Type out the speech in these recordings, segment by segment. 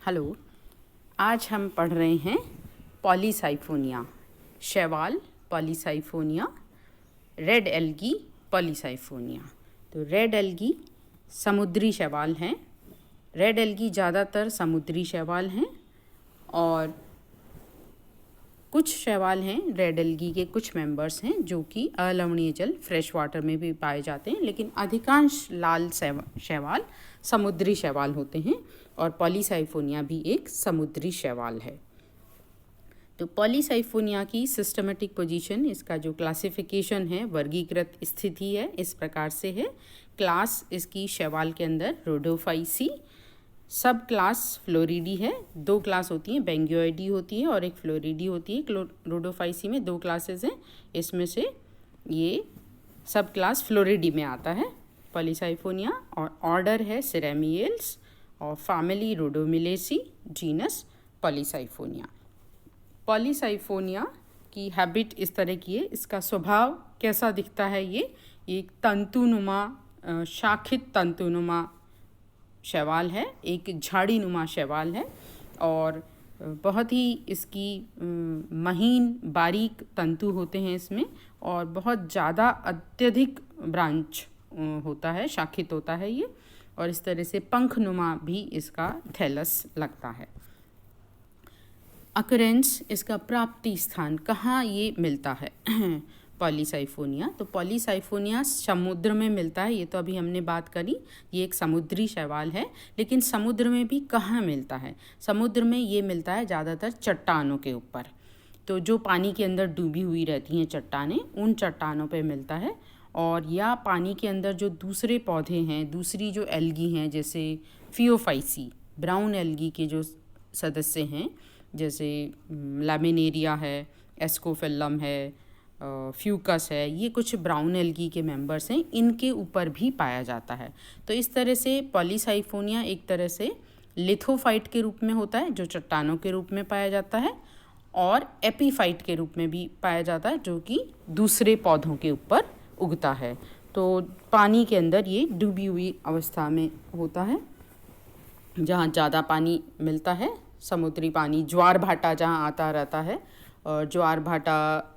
Hello. आज हम पढ़ रहे हैं पॉलीसाइफोनिया, शैवाल पॉलीसाइफोनिया, रेड एल्गी पॉलीसाइफोनिया। तो रेड एल्गी समुद्री शैवाल हैं। रेड एल्गी ज़्यादातर समुद्री शैवाल हैं और कुछ शैवाल हैं, रेड एल्गी के कुछ मेंबर्स हैं जो कि अलवणीय जल फ्रेश वाटर में भी पाए जाते हैं, लेकिन अधिकांश लाल शैवाल समुद्री शैवाल होते हैं और पॉलीसाइफोनिया भी एक समुद्री शैवाल है। तो पॉलीसाइफोनिया की सिस्टमेटिक पोजीशन, इसका जो क्लासिफिकेशन है, वर्गीकृत स्थिति है, इस प्रकार से है। क्लास इसकी शैवाल के अंदर रोडोफाइसी, सब क्लास फ्लोरिडी है। दो क्लास होती हैं, बेंगियोइडी होती है और एक फ्लोरिडी होती है। रोडोफाइसी में दो क्लासेस हैं, इसमें से ये सब क्लास फ्लोरिडी में आता है पॉलीसाइफोनिया। और ऑर्डर है सिरेमियल्स और फैमिली रोडोमिलेसी, जीनस पॉलीसाइफोनिया। पॉलीसाइफोनिया की हैबिट इस तरह की है। इसका स्वभाव कैसा दिखता है? ये एक तंतुनुमा, शाखित तंतुनुमा शैवाल है, एक झाड़ी नुमा शैवाल है और बहुत ही इसकी महीन बारीक तंतु होते हैं इसमें और बहुत ज़्यादा अत्यधिक ब्रांच होता है, शाखित होता है ये। और इस तरह से पंखनुमा भी इसका थैलस लगता है। अकरेंस, इसका प्राप्ति स्थान, कहाँ ये मिलता है पॉलीसाइफोनिया? तो पॉलीसाइफोनिया समुद्र में मिलता है, ये तो अभी हमने बात करी। ये एक समुद्री शैवाल है, लेकिन समुद्र में भी कहाँ मिलता है? समुद्र में ये मिलता है ज़्यादातर चट्टानों के ऊपर। तो जो पानी के अंदर डूबी हुई रहती हैं चट्टानें, उन चट्टानों पे मिलता है। और या पानी के अंदर जो दूसरे पौधे हैं, दूसरी जो एल्गी हैं, जैसे फियोफाइसी, ब्राउन एल्गी के जो सदस्य हैं, जैसे लैमिनेरिया है, एस्कोफिलम है, फ्यूकस है, ये कुछ ब्राउन एल्गी के मेंबर्स हैं, इनके ऊपर भी पाया जाता है। तो इस तरह से पॉलीसाइफोनिया एक तरह से लिथोफाइट के रूप में होता है, जो चट्टानों के रूप में पाया जाता है, और एपीफाइट के रूप में भी पाया जाता है, जो कि दूसरे पौधों के ऊपर उगता है। तो पानी के अंदर ये डूबी हुई अवस्था में होता है, जहाँ ज़्यादा पानी मिलता है, समुद्री पानी, ज्वार भाटा जहाँ आता रहता है, और ज्वार भाटा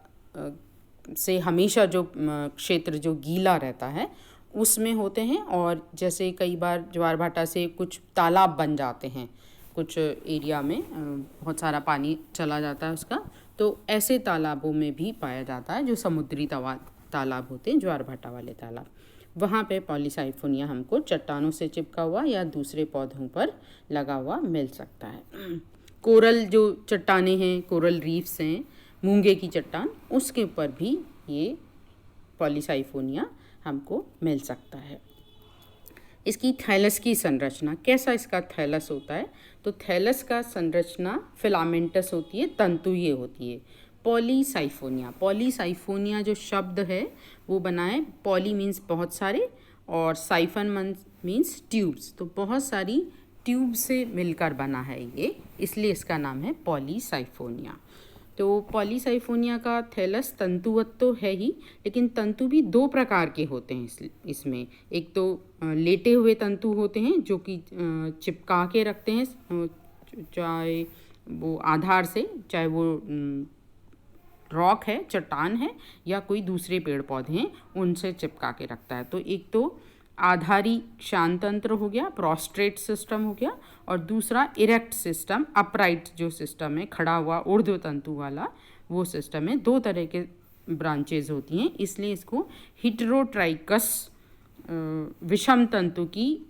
से हमेशा जो क्षेत्र जो गीला रहता है उसमें होते हैं। और जैसे कई बार ज्वार भाटा से कुछ तालाब बन जाते हैं, कुछ एरिया में बहुत सारा पानी चला जाता है उसका, तो ऐसे तालाबों में भी पाया जाता है, जो समुद्री तालाब होते हैं, ज्वार भाटा वाले तालाब। वहाँ पे पॉलीसाइफोनिया हमको चट्टानों से चिपका हुआ या दूसरे पौधों पर लगा हुआ मिल सकता है। कोरल जो चट्टानें हैं, कोरल रीफ्स हैं, मूंगे की चट्टान, उसके ऊपर भी ये पॉलीसाइफोनिया हमको मिल सकता है। इसकी थैलस की संरचना, कैसा इसका थैलस होता है? तो थैलस का संरचना फिलामेंटस होती है, तंतुीय होती है। पॉलीसाइफोनिया जो शब्द है वो बना है, पॉली मीन्स बहुत सारे और साइफन मीन्स ट्यूब्स, तो बहुत सारी ट्यूब से मिलकर बना है ये, इसलिए इसका नाम है पॉलीसाइफोनिया। तो पॉलीसाइफोनिया का थैलस तंतुवत तो है ही, लेकिन तंतु भी दो प्रकार के होते हैं इसमें। एक तो लेटे हुए तंतु होते हैं जो कि चिपका के रखते हैं, चाहे वो आधार से, चाहे वो रॉक है, चट्टान है, या कोई दूसरे पेड़ पौधे हैं, उनसे चिपका के रखता है। तो एक तो आधारी क्षांतंत्र हो गया, प्रोस्ट्रेट सिस्टम हो गया, और दूसरा इरेक्ट सिस्टम, अपराइट जो सिस्टम है, खड़ा हुआ ऊर्ध्व तंतु वाला, वो सिस्टम है। दो तरह के ब्रांचेज होती हैं, इसलिए इसको हिटरोट्राइकस विषम तंतु की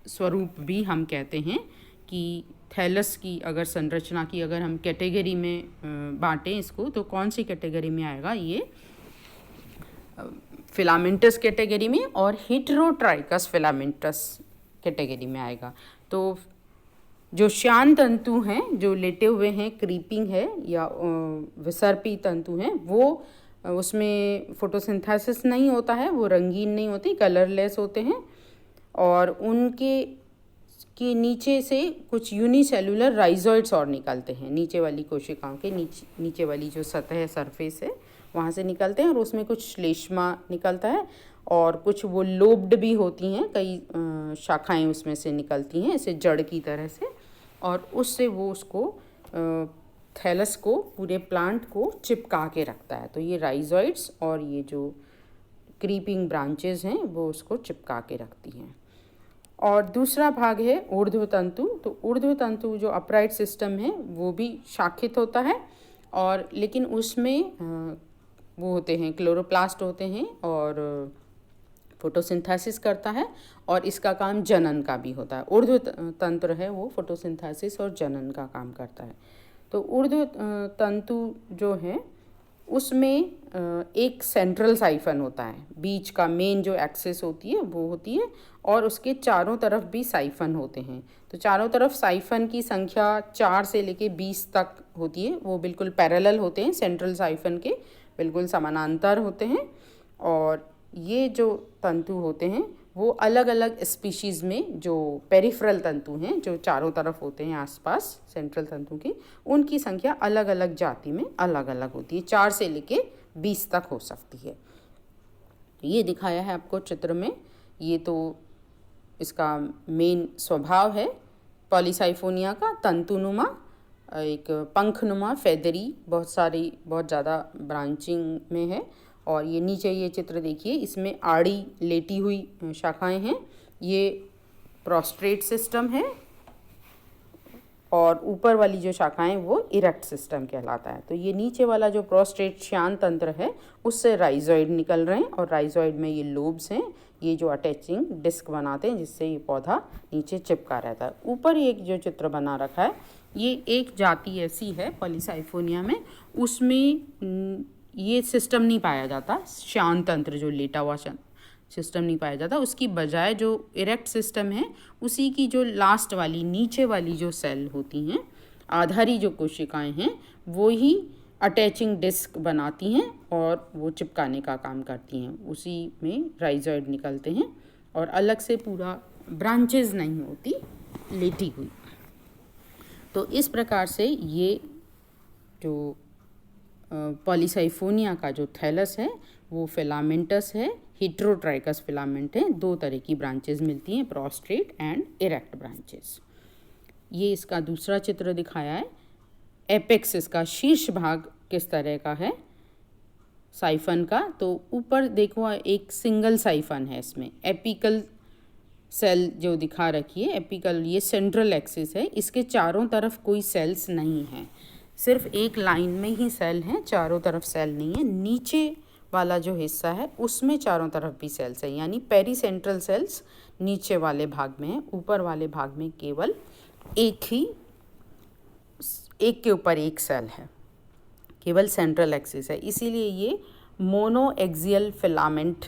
स्वरूप भी हम कहते हैं। कि थैलस की अगर संरचना की अगर हम कैटेगरी में बांटें इसको, तो कौन सी कैटेगरी में आएगा? ये फिलामेंटस कैटेगरी में और हिटरोट्राइकस फिलामेंटस कैटेगरी में आएगा। तो जो श्यान तंतु हैं, जो लेटे हुए हैं, क्रीपिंग है या विसर्पी तंतु हैं, वो उसमें फोटोसिंथेसिस नहीं होता है, वो रंगीन नहीं होते, कलरलेस होते हैं, और उनके नीचे से कुछ यूनिसेलुलर राइजोइड्स और निकलते हैं। नीचे वाली कोशिकाओं के नीचे वाली जो सतह है, सरफेस है, वहाँ से निकलते हैं, और उसमें कुछ श्लेष्मा निकलता है और कुछ वो लोब्ड भी होती हैं, कई शाखाएं उसमें से निकलती हैं, ऐसे जड़ की तरह से। और उससे वो उसको थैलस को, पूरे प्लांट को चिपका के रखता है। तो ये राइजोइड्स और ये जो क्रीपिंग ब्रांचेस हैं वो उसको चिपका के रखती हैं। और दूसरा भाग है ऊर्ध्व तंतु। तो ऊर्ध्व तंतु जो अपराइट सिस्टम है वो भी शाखित होता है, और लेकिन उसमें वो होते हैं, क्लोरोप्लास्ट होते हैं, और फोटोसिंथेसिस करता है, और इसका काम जनन का भी होता है। ऊर्ध्व तंत्र है वो फोटोसिंथेसिस और जनन का काम करता है। तो ऊर्ध्व तंतु जो है उसमें एक सेंट्रल साइफन होता है, बीच का मेन जो एक्सिस होती है वो होती है, और उसके चारों तरफ भी साइफन होते हैं। तो चारों तरफ साइफन की संख्या 4 से लेके 20 तक होती है। वो बिल्कुल पैरेलल होते हैं, सेंट्रल साइफन के बिल्कुल समानांतर होते हैं। और ये जो तंतु होते हैं वो अलग अलग स्पीशीज़ में, जो पेरिफेरल तंतु हैं जो चारों तरफ होते हैं आसपास सेंट्रल तंतु के, उनकी संख्या अलग अलग जाति में अलग अलग होती है, 4 से लेके 20 तक हो सकती है। ये दिखाया है आपको चित्र में। ये तो इसका मेन स्वभाव है पॉलीसाइफोनिया का, तंतुनुमा, एक पंखनुमा, फेदरी, बहुत ज़्यादा ब्रांचिंग में है। और ये नीचे ये चित्र देखिए, इसमें आड़ी लेटी हुई शाखाएं हैं। ये प्रोस्ट्रेट सिस्टम है, और ऊपर वाली जो शाखाएं वो इरेक्ट सिस्टम कहलाता है। तो ये नीचे वाला जो प्रोस्ट्रेट श्यान तंत्र है उससे राइजोइड निकल रहे हैं, और राइजोइड में ये लोब्स हैं, ये जो अटैचिंग डिस्क बनाते हैं जिससे ये पौधा नीचे चिपका रहता है। ऊपर एक जो चित्र बना रखा है, ये एक जाति ऐसी है पॉलीसाइफोनिया में, उसमें ये सिस्टम नहीं पाया जाता, श्यान तंत्र जो लेटा हुआ सिस्टम नहीं पाया जाता। उसकी बजाय जो इरेक्ट सिस्टम है उसी की जो लास्ट वाली नीचे वाली जो सेल होती हैं, आधारी जो कोशिकाएं हैं, वो ही अटैचिंग डिस्क बनाती हैं और वो चिपकाने का काम करती हैं। उसी में राइजोइड निकलते हैं, और अलग से पूरा ब्रांचेस नहीं होती, लेटी हुई। तो इस प्रकार से ये जो पॉलीसाइफोनिया का जो थैलस है वो फिलामेंटस है, हेटेरोट्राइकस फिलामेंट है। 2 तरह की ब्रांचेस मिलती हैं, प्रोस्ट्रेट एंड इरेक्ट ब्रांचेस। ये इसका दूसरा चित्र दिखाया है। एपेक्स, इसका शीर्ष भाग किस तरह का है साइफन का, तो ऊपर देखो एक सिंगल साइफन है, इसमें एपिकल सेल जो दिखा रखी है, एपिकल ये सेंट्रल एक्सिस है, इसके चारों तरफ कोई सेल्स नहीं है, सिर्फ एक लाइन में ही सेल हैं, चारों तरफ सेल नहीं है। नीचे वाला जो हिस्सा है उसमें चारों तरफ भी सेल्स है, यानी पेरीसेंट्रल सेल्स नीचे वाले भाग में है, ऊपर वाले भाग में केवल एक के ऊपर एक सेल है, केवल सेंट्रल एक्सिस है। इसीलिए ये मोनोएक्सियल फिलामेंट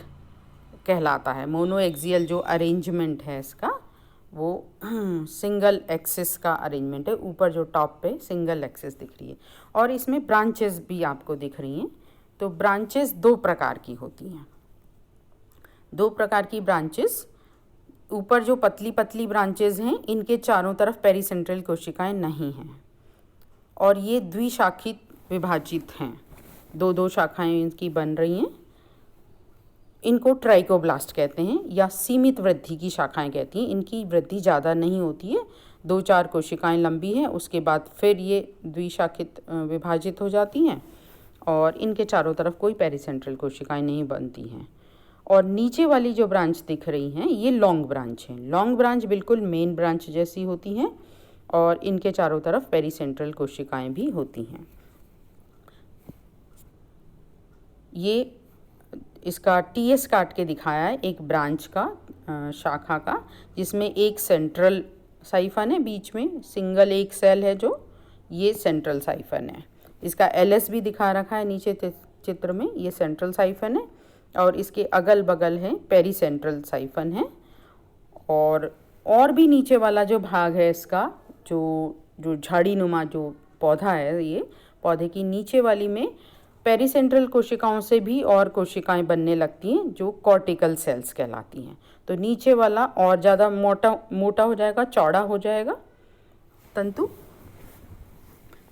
कहलाता है। मोनोएक्सियल जो अरेंजमेंट है इसका, वो सिंगल एक्सिस का अरेंजमेंट है। ऊपर जो टॉप पे सिंगल एक्सिस दिख रही है, और इसमें ब्रांचेस भी आपको दिख रही हैं। तो ब्रांचेस 2 प्रकार की होती हैं, 2 प्रकार की ब्रांचेस। ऊपर जो पतली पतली ब्रांचेस हैं, इनके चारों तरफ पेरीसेंट्रल कोशिकाएं नहीं हैं, और ये द्विशाखित विभाजित हैं, 2-2 शाखाएं इनकी बन रही हैं। इनको ट्राइकोब्लास्ट कहते हैं, या सीमित वृद्धि की शाखाएं कहती हैं। इनकी वृद्धि ज़्यादा नहीं होती है, 2-4 कोशिकाएं लंबी हैं, उसके बाद फिर ये द्विशाखित विभाजित हो जाती हैं, और इनके चारों तरफ कोई पेरीसेंट्रल कोशिकाएं नहीं बनती हैं। और नीचे वाली जो ब्रांच दिख रही हैं ये लॉन्ग ब्रांच हैं। लॉन्ग ब्रांच बिल्कुल मेन ब्रांच जैसी होती हैं, और इनके चारों तरफ पेरीसेंट्रल कोशिकाएं भी होती हैं। ये इसका टीएस काट के दिखाया है एक ब्रांच का, शाखा का, जिसमें एक सेंट्रल साइफन है, बीच में सिंगल एक सेल है, जो ये सेंट्रल साइफन है। इसका एलएस भी दिखा रखा है नीचे चित्र में, ये सेंट्रल साइफन है, और इसके अगल बगल है पेरीसेंट्रल साइफन है। और भी नीचे वाला जो भाग है इसका, जो झाड़ी नुमा जो पौधा है, ये पौधे की नीचे वाली में पेरीसेंट्रल कोशिकाओं से भी और कोशिकाएं बनने लगती हैं, जो कॉर्टिकल सेल्स कहलाती हैं। तो नीचे वाला और ज़्यादा मोटा हो जाएगा, चौड़ा हो जाएगा तंतु,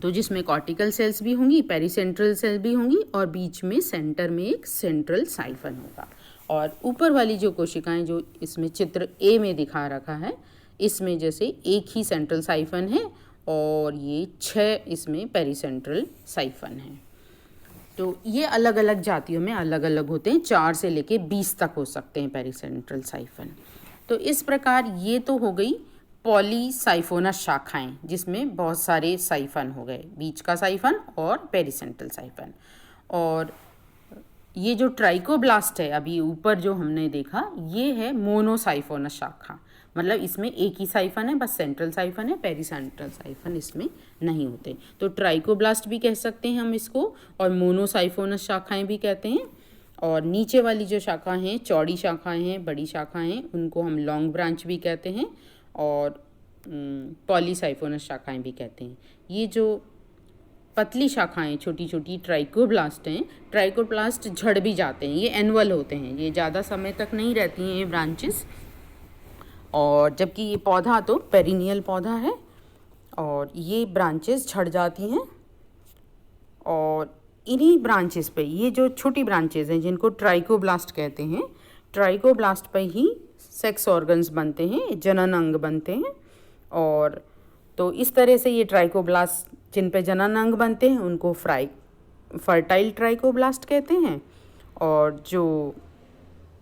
तो जिसमें कॉर्टिकल सेल्स भी होंगी, पेरीसेंट्रल सेल भी होंगी, और बीच में सेंटर में एक सेंट्रल साइफन होगा। और ऊपर वाली जो कोशिकाएं जो इसमें चित्र ए में दिखा रखा है, इसमें जैसे एक ही सेंट्रल साइफन है और ये 6 इसमें पेरीसेंट्रल साइफन है। तो ये अलग अलग जातियों में अलग अलग होते हैं, 4 से लेके 20 तक हो सकते हैं पेरीसेंट्रल साइफन। तो इस प्रकार ये तो हो गई पॉलीसाइफोनस शाखाएं, जिसमें बहुत सारे साइफन हो गए, बीच का साइफन और पेरीसेंट्रल साइफन। और ये जो ट्राइकोब्लास्ट है अभी ऊपर जो हमने देखा, ये है मोनोसाइफोनस शाखा, मतलब इसमें एक ही साइफन है, बस सेंट्रल साइफन है, पेरीसेंट्रल साइफन इसमें नहीं होते। तो ट्राइकोब्लास्ट भी कह सकते हैं हम इसको, और मोनोसाइफोनस शाखाएं भी कहते हैं। और नीचे वाली जो शाखा हैं, चौड़ी शाखाएं हैं, बड़ी शाखाएं हैं, उनको हम लॉन्ग ब्रांच भी कहते हैं और पॉलीसाइफोनस शाखाएं भी कहते हैं। ये जो पतली शाखाएं छोटी छोटी ट्राइकोब्लास्ट हैं, ट्राइकोब्लास्ट झड़ भी जाते हैं, ये एनुअल होते हैं, ये ज़्यादा समय तक नहीं रहती हैं ये ब्रांचेस। और जबकि ये पौधा तो पेरिनियल पौधा है और ये ब्रांचेस झड़ जाती हैं। और इन्हीं ब्रांचेस पे, ये जो छोटी ब्रांचेस हैं जिनको ट्राइकोब्लास्ट कहते हैं, ट्राइकोब्लास्ट पे ही सेक्स ऑर्गन्स बनते हैं, जनन अंग बनते हैं। और तो इस तरह से ये ट्राइकोब्लास्ट जिन पे जनन अंग बनते हैं उनको फर्टाइल ट्राइकोब्लास्ट कहते हैं, और जो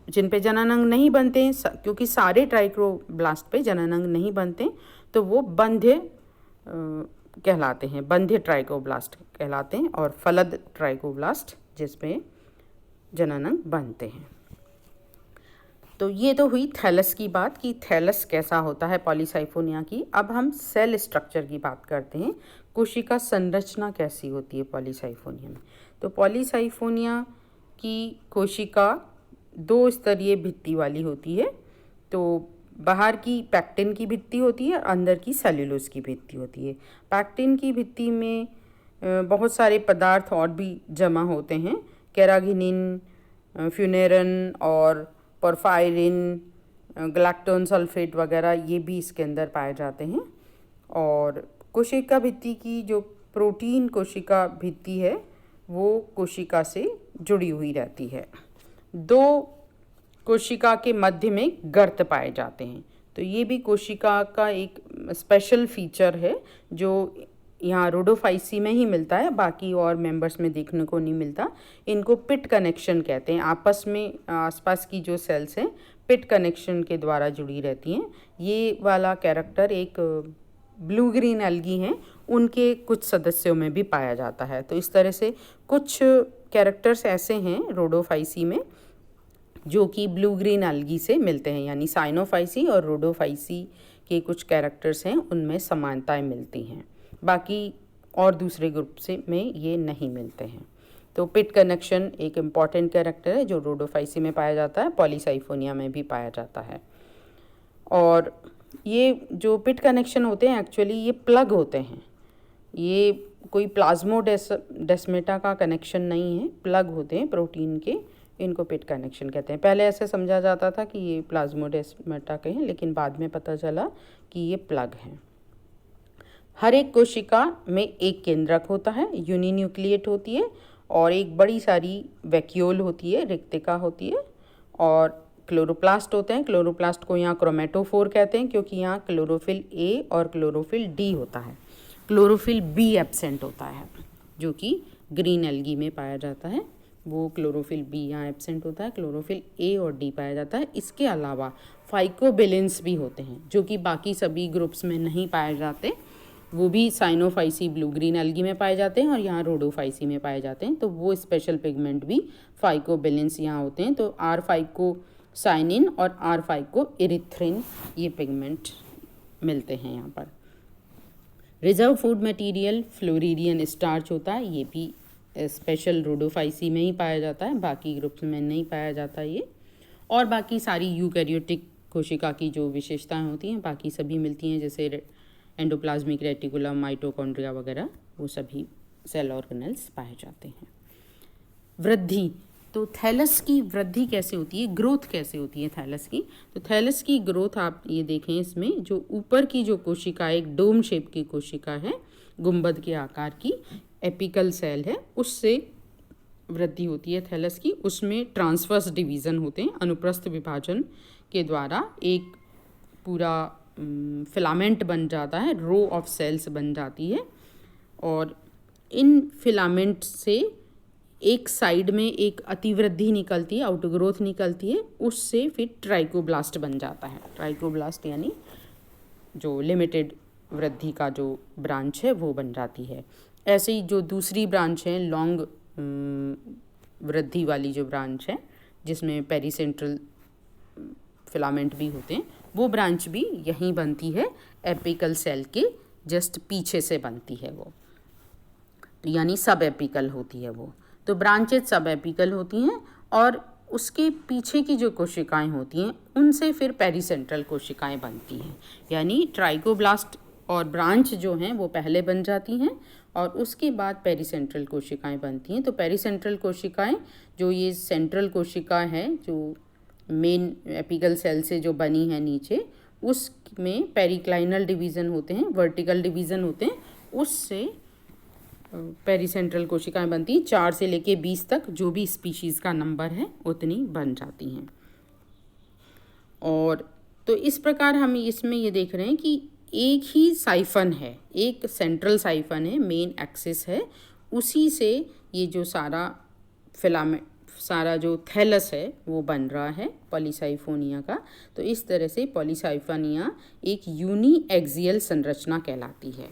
जिन पे जनन अंग नहीं बनते हैं, क्योंकि सारे ट्राइकोब्लास्ट पे जनन अंग नहीं बनते, तो वो बंध्य कहलाते हैं, बंध्य ट्राइकोब्लास्ट कहलाते हैं, और फलद ट्राइकोब्लास्ट जिसमें जनन अंग बनते हैं। तो ये तो हुई थैलस की बात कि थैलस कैसा होता है पॉलीसाइफोनिया की। अब हम सेल स्ट्रक्चर की बात करते हैं, कोशिका संरचना कैसी होती है पॉलीसाइफोनिया में। तो पॉलीसाइफोनिया की कोशिका 2 स्तरीय भित्ति वाली होती है। तो बाहर की पैक्टिन की भित्ति होती है और अंदर की सेल्यूलोज की भित्ति होती है। पैक्टिन की भित्ति में बहुत सारे पदार्थ और भी जमा होते हैं, कैरागिनिन, फ्यूनेरन और पोरफायरिन, गैलेक्टोन सल्फेट वगैरह, ये भी इसके अंदर पाए जाते हैं। और कोशिका भित्ति की जो प्रोटीन कोशिका भित्ति है वो कोशिका से जुड़ी हुई रहती है। 2 कोशिका के मध्य में गर्त पाए जाते हैं। तो ये भी कोशिका का एक स्पेशल फीचर है जो यहाँ रोडोफाइसी में ही मिलता है, बाकी और मेंबर्स में देखने को नहीं मिलता। इनको पिट कनेक्शन कहते हैं, आपस में आसपास की जो सेल्स हैं पिट कनेक्शन के द्वारा जुड़ी रहती हैं। ये वाला कैरेक्टर एक ब्लू ग्रीन एल्गी हैं, उनके कुछ सदस्यों में भी पाया जाता है। तो इस तरह से कुछ कैरेक्टर्स ऐसे हैं रोडोफाइसी में जो कि ब्लू ग्रीन एल्गी से मिलते हैं, यानी साइनोफाइसी और रोडोफाइसी के कुछ कैरेक्टर्स हैं, उनमें समानताएं मिलती हैं, बाकी और दूसरे ग्रुप से में ये नहीं मिलते हैं। तो पिट कनेक्शन एक इम्पॉर्टेंट कैरेक्टर है जो रोडोफाइसी में पाया जाता है, पॉलीसाइफोनिया में भी पाया जाता है। और ये जो पिट कनेक्शन होते हैं एक्चुअली ये प्लग होते हैं, ये कोई प्लाज्मोडेस्मेटा का कनेक्शन नहीं है, प्लग होते हैं प्रोटीन के, इनको पिट कनेक्शन कहते हैं। पहले ऐसे समझा जाता था कि ये प्लाज्मोडेस्मेटा के हैं, लेकिन बाद में पता चला कि ये प्लग हैं। हर एक कोशिका में एक केंद्रक होता है, यूनिन्यूक्लिएट होती है, और एक बड़ी सारी वैक्यूल होती है, रिक्तिका होती है, और क्लोरोप्लास्ट होते हैं। क्लोरोप्लास्ट को यहाँ क्रोमेटोफोर कहते हैं क्योंकि यहाँ क्लोरोफिल ए और क्लोरोफिल डी होता है, क्लोरोफिल बी एब्सेंट होता है जो कि ग्रीन एल्गी में पाया जाता है, वो क्लोरोफिल बी यहाँ एब्सेंट होता है, क्लोरोफिल ए और डी पाया जाता है। इसके अलावा फाइकोबिलेंस भी होते हैं जो कि बाकी सभी ग्रुप्स में नहीं पाए जाते, वो भी साइनोफाइसी ब्लू ग्रीन एल्गी में पाए जाते हैं और यहाँ रोडोफाइसी में पाए जाते हैं। तो वो स्पेशल पिगमेंट भी फाइकोबिलेंस यहाँ होते हैं। तो आर फाइकोसाइनिन और आर फाइकोइरिथ्रिन ये पिगमेंट मिलते हैं यहाँ पर। Reserve food material floridean starch होता है, ये भी स्पेशल रोडोफाइसी में ही पाया जाता है, बाकी ग्रुप्स में नहीं पाया जाता ये। और बाकी सारी यूकैरियोटिक कोशिका की जो विशेषताएं होती हैं बाकी सभी मिलती हैं, जैसे एंडोप्लाज्मिक रेटिकुलम, माइटोकॉन्ड्रिया वगैरह, वो सभी सेल ऑर्गेनेल्स पाए जाते हैं। वृद्धि, तो थैलस की वृद्धि कैसे होती है, ग्रोथ कैसे होती है थैलस की। तो थैलस की ग्रोथ आप ये देखें, इसमें जो ऊपर की जो कोशिका एक डोम शेप की कोशिका है, गुंबद के आकार की एपिकल सेल है, उससे वृद्धि होती है थैलस की। उसमें ट्रांसवर्स डिवीज़न होते हैं, अनुप्रस्थ विभाजन के द्वारा एक पूरा फिलामेंट बन जाता है, रो ऑफ सेल्स बन जाती है। और इन फिलामेंट से एक साइड में एक अतिवृद्धि निकलती है, आउटग्रोथ निकलती है, उससे फिर ट्राइकोब्लास्ट बन जाता है। ट्राइकोब्लास्ट यानी जो लिमिटेड वृद्धि का जो ब्रांच है वो बन जाती है। ऐसे ही जो दूसरी ब्रांच है, लॉन्ग वृद्धि वाली जो ब्रांच है, जिसमें पेरीसेंट्रल फिलामेंट भी होते हैं, वो ब्रांच भी यहीं बनती है, एपिकल सेल के जस्ट पीछे से बनती है वो, तो यानी सब एपिकल होती है वो। तो ब्रांचेज सब एपिकल होती हैं और उसके पीछे की जो कोशिकाएं होती हैं उनसे फिर पेरीसेंट्रल कोशिकाएं बनती हैं। यानी ट्राइकोब्लास्ट और ब्रांच जो हैं वो पहले बन जाती हैं और उसके बाद पेरीसेंट्रल कोशिकाएं बनती हैं। तो पेरीसेंट्रल कोशिकाएं, जो ये सेंट्रल कोशिका है जो मेन एपिकल सेल से जो बनी है नीचे, उसमें पेरिक्लाइनल डिवीज़न होते हैं, वर्टिकल डिवीज़न होते हैं, उससे पेरीसेंट्रल कोशिकाएं बनती हैं। 4 से लेके 20 तक जो भी स्पीशीज़ का नंबर है उतनी बन जाती हैं। और तो इस प्रकार हम इसमें ये देख रहे हैं कि एक ही साइफन है, एक सेंट्रल साइफन है, मेन एक्सिस है, उसी से ये जो सारा फिलामेंट, सारा जो थैलस है वो बन रहा है पॉलीसाइफोनिया का। तो इस तरह से पॉलीसाइफोनिया एक यूनी एक्सियल संरचना कहलाती है।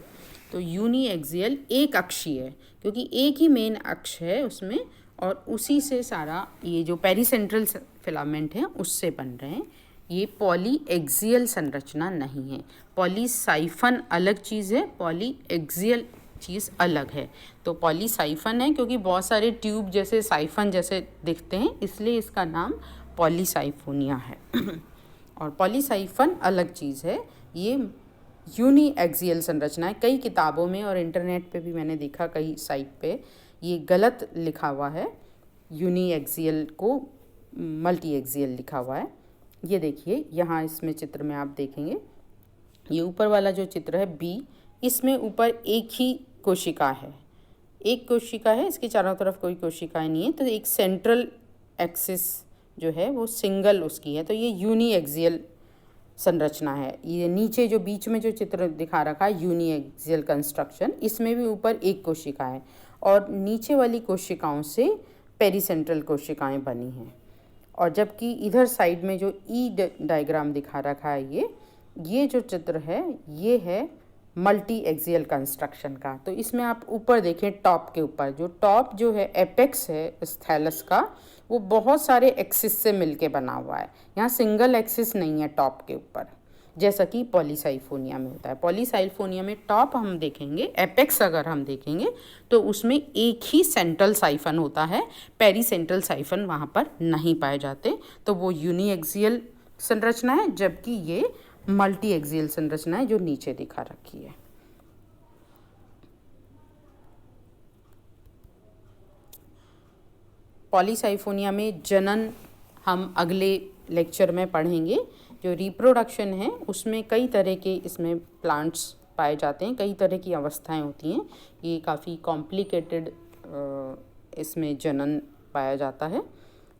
तो यूनी एक्सियल एक अक्षीय है क्योंकि एक ही मेन अक्ष है उसमें, और उसी से सारा ये जो पेरीसेंट्रल फिलामेंट है उससे बन रहे हैं। ये पॉली एक्सियल संरचना नहीं है। पॉलीसाइफन अलग चीज़ है, पॉली एक्सियल चीज़ अलग है। तो पॉलीसाइफन है क्योंकि बहुत सारे ट्यूब जैसे साइफन जैसे दिखते हैं, इसलिए इसका नाम पॉलीसाइफोनिया है। और पॉलीसाइफन अलग चीज़ है, ये यूनी एक्सियल संरचना है। कई किताबों में और इंटरनेट पे भी मैंने देखा, कई साइट पे ये गलत लिखा हुआ है, यूनी एक्सियल को मल्टी एक्सियल लिखा हुआ है। ये देखिए यहाँ इसमें चित्र में आप देखेंगे, ये ऊपर वाला जो चित्र है बी, इसमें ऊपर एक ही कोशिका है, एक कोशिका है, इसके चारों तरफ कोई कोशिकाएं नहीं है। तो एक सेंट्रल एक्सिस जो है वो सिंगल उसकी है, तो ये यूनी एक्सियल संरचना है। ये नीचे जो बीच में जो चित्र दिखा रखा है यूनी एक्सियल कंस्ट्रक्शन, इसमें भी ऊपर एक कोशिका है और नीचे वाली कोशिकाओं से पेरीसेंट्रल कोशिकाएं बनी हैं। और जबकि इधर साइड में जो ई डायग्राम दिखा रखा है, ये जो चित्र है ये है मल्टी एक्सियल कंस्ट्रक्शन का। तो इसमें आप ऊपर देखें, टॉप के ऊपर जो टॉप जो है एपेक्स है इस थैलस का, वो बहुत सारे एक्सिस से मिलके बना हुआ है। यहाँ सिंगल एक्सिस नहीं है टॉप के ऊपर, जैसा कि पॉलीसाइफोनिया में होता है। पॉलीसाइफोनिया में टॉप हम देखेंगे, एपेक्स अगर हम देखेंगे तो उसमें एक ही सेंट्रल साइफन होता है, पेरीसेंट्रल साइफन वहाँ पर नहीं पाए जाते। तो वो यूनी एक्सियल संरचना है, जबकि ये मल्टी एक्सियल संरचना है जो नीचे दिखा रखी है। पॉलीसाइफोनिया में जनन हम अगले लेक्चर में पढ़ेंगे। जो रिप्रोडक्शन है उसमें कई तरह के इसमें प्लांट्स पाए जाते हैं, कई तरह की अवस्थाएं होती हैं। ये काफ़ी कॉम्प्लिकेटेड इसमें जनन पाया जाता है।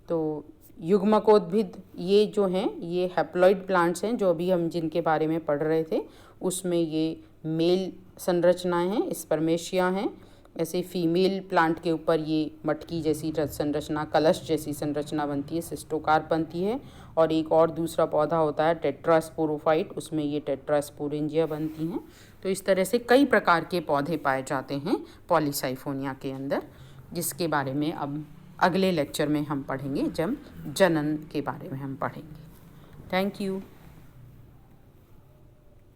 तो युग्मकोद्भिद ये जो हैं ये हैप्लॉइड प्लांट्स हैं, जो अभी हम जिनके बारे में पढ़ रहे थे उसमें ये मेल संरचनाएं हैं, स्पर्मेशिया हैं। ऐसे फीमेल प्लांट के ऊपर ये मटकी जैसी संरचना, कलश जैसी संरचना बनती है, सिस्टोकार्प बनती है। और एक और दूसरा पौधा होता है टेट्रास्पोरोफाइट, उसमें ये टेट्रास्पोरेंजिया बनती हैं। तो इस तरह से कई प्रकार के पौधे पाए जाते हैं पॉलीसाइफोनिया के अंदर, जिसके बारे में अब अगले लेक्चर में हम पढ़ेंगे, जब जनन के बारे में हम पढ़ेंगे। Thank you.